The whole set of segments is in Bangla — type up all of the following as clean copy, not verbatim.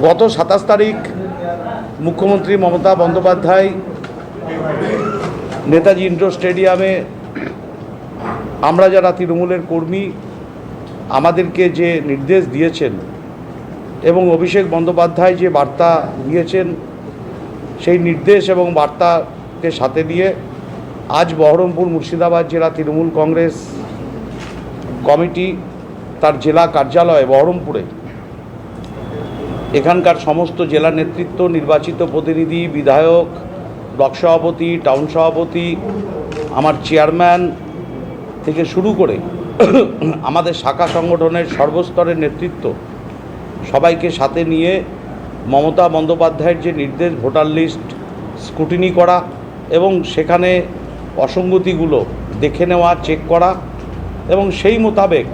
গত ২৭ তারিখ মুখ্যমন্ত্রী মমতা বন্দ্যোপাধ্যায় নেতাজি ইন্ডোর স্টেডিয়ামে আমরা যারা তৃণমূলের কর্মী আমাদেরকে যে নির্দেশ দিয়েছেন এবং অভিষেক বন্দ্যোপাধ্যায় যে বার্তা দিয়েছেন সেই নির্দেশ এবং বার্তাকে সাথে নিয়ে আজ বহরমপুর মুর্শিদাবাদ জেলা তৃণমূল কংগ্রেস কমিটি তার জেলা কার্যালয়ে বহরমপুরে এখানকার সমস্ত জেলা নেতৃত্ব, নির্বাচিত প্রতিনিধি, বিধায়ক, ব্লক সভাপতি, টাউন সভাপতি, আমার চেয়ারম্যান থেকে শুরু করে আমাদের শাখা সংগঠনের সর্বস্তরের নেতৃত্ব সবাইকে সাথে নিয়ে মমতা বন্দ্যোপাধ্যায়ের যে নির্দেশ ভোটার লিস্ট স্ক্রুটিনি করা এবং সেখানে অসঙ্গতিগুলো দেখে নেওয়া, চেক করা এবং সেই মোতাবেক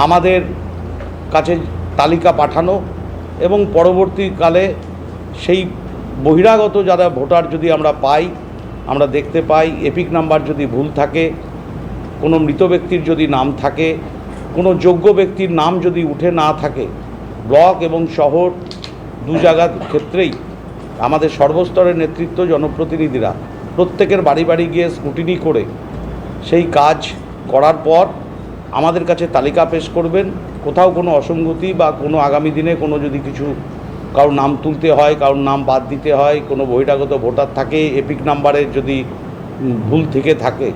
আমাদের কাছে তালিকা পাঠানো এবং পরবর্তীকালে সেই বহিরাগত যারা ভোটার যদি আমরা পাই, আমরা দেখতে পাই এপিক নাম্বার যদি ভুল থাকে, কোনো মৃত ব্যক্তির যদি নাম থাকে, কোনো যোগ্য ব্যক্তির নাম যদি উঠে না থাকে, ব্লক এবং শহর দু জায়গার ক্ষেত্রেই আমাদের সর্বস্তরের নেতৃত্ব, জনপ্রতিনিধিরা প্রত্যেকের বাড়ি বাড়ি গিয়ে স্ক্রুটিনি করে সেই কাজ করার পর আমাদের কাছে তালিকা পেশ করবেন। কোথাও কোনো অসঙ্গতি বা কোনো আগামী দিনে কোনো যদি কিছু কারোর নাম তুলতে হয়, কারোর নাম বাদ দিতে হয়, কোনো বহিরাগত ভোটার থাকে, এপিক নাম্বারের যদি ভুল থেকে থাকে,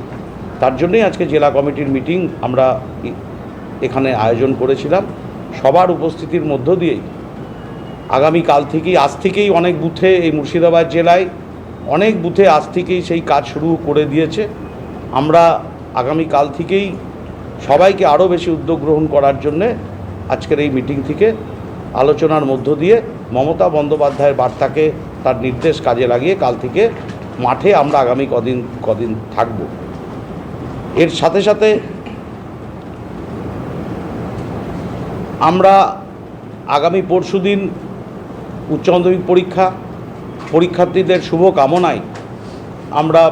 তার জন্যই আজকে জেলা কমিটির মিটিং আমরা এখানে আয়োজন করেছিলাম। সবার উপস্থিতির মধ্য দিয়েই আগামীকাল থেকেই, আজ থেকেই অনেক বুথে, এই মুর্শিদাবাদ জেলায় অনেক বুথে আজ থেকেই সেই কাজ শুরু করে দিয়েছে। আমরা আগামীকাল থেকেই সবাইকে আরও বেশি উদ্যোগ গ্রহণ করার জন্যে আজকের এই মিটিং থেকে আলোচনার মধ্য দিয়ে মমতা বন্দ্যোপাধ্যায়ের বার্তাকে, তার নির্দেশ কাজে লাগিয়ে কাল থেকে মাঠে আমরা আগামী কদিন থাকব। এর সাথে সাথে আমরা আগামী পরশুদিন উচ্চ মাধ্যমিক পরীক্ষার্থীদের শুভ কামনায় আমরা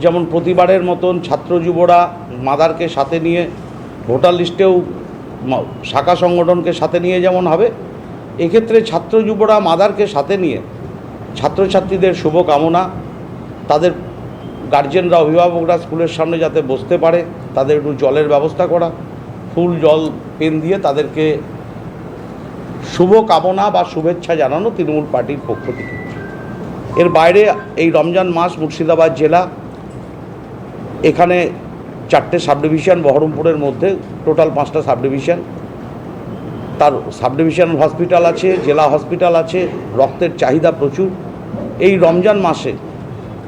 যেমন প্রতিবারের মতন ছাত্র যুবরা মাদারকে সাথে নিয়ে ভোটার লিস্টেও শাখা সংগঠনকে সাথে নিয়ে যেমন হবে, এক্ষেত্রে ছাত্র যুবরা মাদারকে সাথে নিয়ে ছাত্রছাত্রীদের শুভ কামনা, তাদের গার্জেনরা, অভিভাবকরা স্কুলের সামনে যাতে বসতে পারে, তাদের একটু জলের ব্যবস্থা করা, ফুল, জল, পেন দিয়ে তাদেরকে শুভ কামনা বা শুভেচ্ছা জানানো তৃণমূল পার্টির পক্ষ থেকে। এর বাইরে এই রমজান মাস মুর্শিদাবাদ জেলা, এখানে 4টে সাব ডিভিশন, বহরমপুরের মধ্যে টোটাল 5টা সাব ডিভিশন, তার সাব ডিভিশন হসপিটাল আছে, জেলা হসপিটাল আছে, রক্তের চাহিদা প্রচুর। এই রমজান মাসে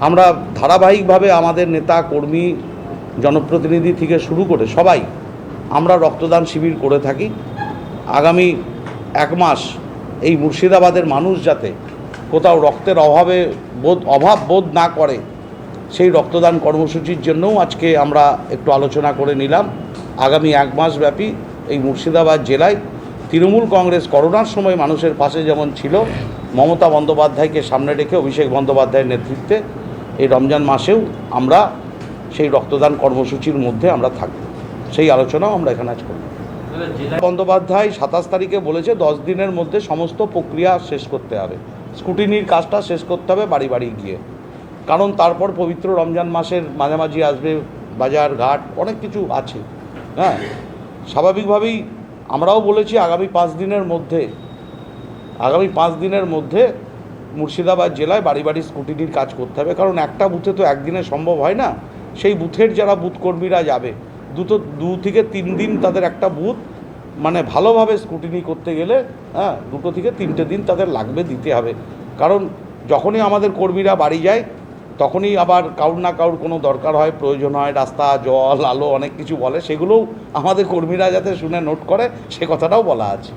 আমরা ধারাবাহিকভাবে আমাদের নেতা, কর্মী, জনপ্রতিনিধি থেকে শুরু করে সবাই আমরা রক্তদান শিবির করে থাকি। আগামী 1 মাস এই মুর্শিদাবাদের মানুষ যাতে কোথাও রক্তের অভাব বোধ না করে, সেই রক্তদান কর্মসূচির জন্যও আজকে আমরা একটু আলোচনা করে নিলাম। আগামী 1 মাস ব্যাপী এই মুর্শিদাবাদ জেলায় তৃণমূল কংগ্রেস করোনার সময় মানুষের পাশে যেমন ছিল, মমতা বন্দ্যোপাধ্যায়কে সামনে রেখে অভিষেক বন্দ্যোপাধ্যায়ের নেতৃত্বে এই রমজান মাসেও আমরা সেই রক্তদান কর্মসূচির মধ্যে আমরা থাকব। সেই আলোচনাও আমরা এখানে আজ করব। বন্দ্যোপাধ্যায় 27 তারিখে বলেছে 10 দিনের মধ্যে সমস্ত প্রক্রিয়া শেষ করতে হবে, স্ক্রুটিনির কাজটা শেষ করতে হবে বাড়ি বাড়ি গিয়ে। কারণ তারপর পবিত্র রমজান মাসের মাঝামাঝি আসবে, বাজার ঘাট অনেক কিছু আছে। হ্যাঁ, স্বাভাবিকভাবেই আমরাও বলেছি আগামী 5 দিনের মধ্যে মুর্শিদাবাদ জেলায় বাড়ি বাড়ি স্ক্রুটিনির কাজ করতে হবে। কারণ একটা বুথে তো একদিনে সম্ভব হয় না। সেই বুথের যারা বুথ কর্মীরা যাবে, 2 থেকে 3 দিন তাদের একটা বুথ মানে ভালোভাবে স্ক্রুটিনি করতে গেলে 2 থেকে 3টে দিন তাদের লাগবে, দিতে হবে। কারণ যখনই আমাদের কর্মীরা বাড়ি যায় তখনই আবার কারুর না কারুর কোনো দরকার হয়, প্রয়োজন হয়, রাস্তা, জল, আলো অনেক কিছু বলে, সেগুলোও আমাদের কর্মীরা যাতে শুনে নোট করে সে কথাটাও বলা আছে।